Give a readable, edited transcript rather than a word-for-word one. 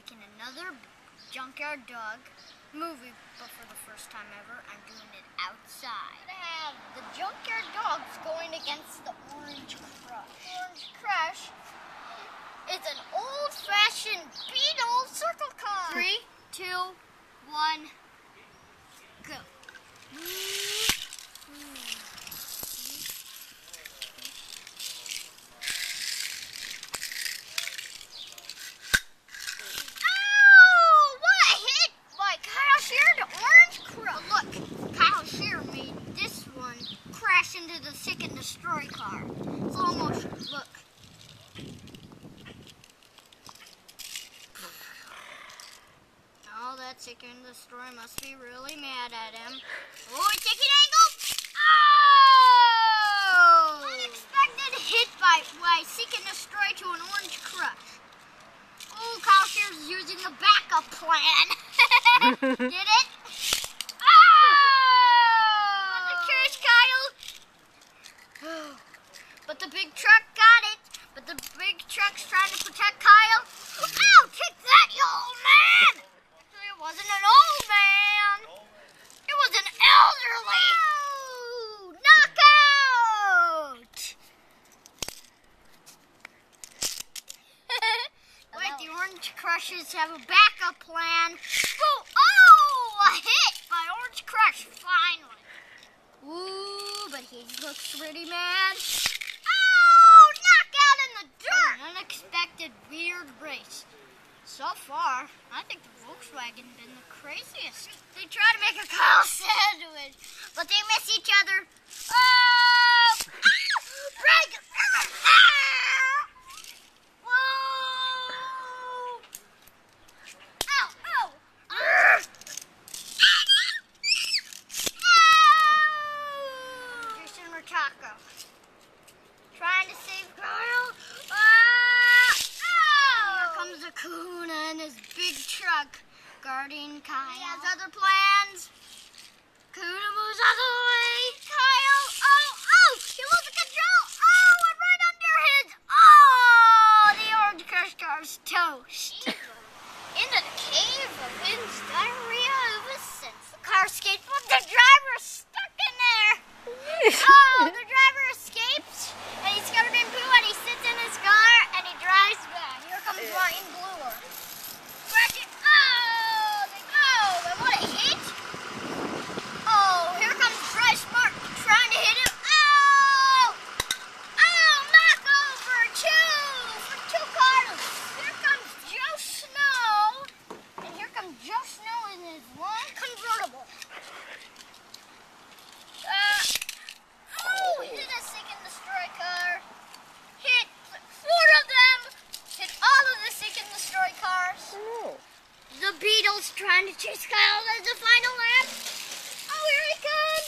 making another Junkyard Dog movie, but for the first time ever, I'm doing it outside. I have the Junkyard Dogs going against the Orange Crush. Orange Crush is an old-fashioned Beetle circle car. 3, 2, 1, go. Into the Seek and Destroy car. Slow motion, look. Oh, that Seek and Destroy must be really mad at him. Oh, taking angle! Oh! Unexpected hit by Seek and Destroy to an Orange Crush. Oh, Kyle Shear's using the backup plan. Did it? But the big truck got it. But the big truck's trying to protect Kyle. Ow! Take that, you old man! Actually, it wasn't an old man. It was an elderly. Oh, knockout! Wait, the Orange Crushers have a backup plan. Boom! Oh! A hit by Orange Crush, finally. Ooh, but he looks pretty mad. Unexpected weird race. So far, I think the Volkswagen been the craziest. They try to make a Kyle sandwich, but they miss each other. Oh! Break! Whoa! Ow! Ow! Jason Rotako trying to save Kyle. Kahuna in his big truck guarding Kyle. He has other plans. Kahuna moves out of the way. Kyle, oh, he lost control. Oh, and right under his, the Orange Crush car's toast. Into the cave of Vin's diarrhea ever since. The car escaped, but the driver is stuck in there. Oh, the driver escapes, and he's covered in poo, and he sits in his car, and he drives back. Here comes Ryan Blue. The Beetle's trying to chase Kyle as the final lap. Oh, here he comes!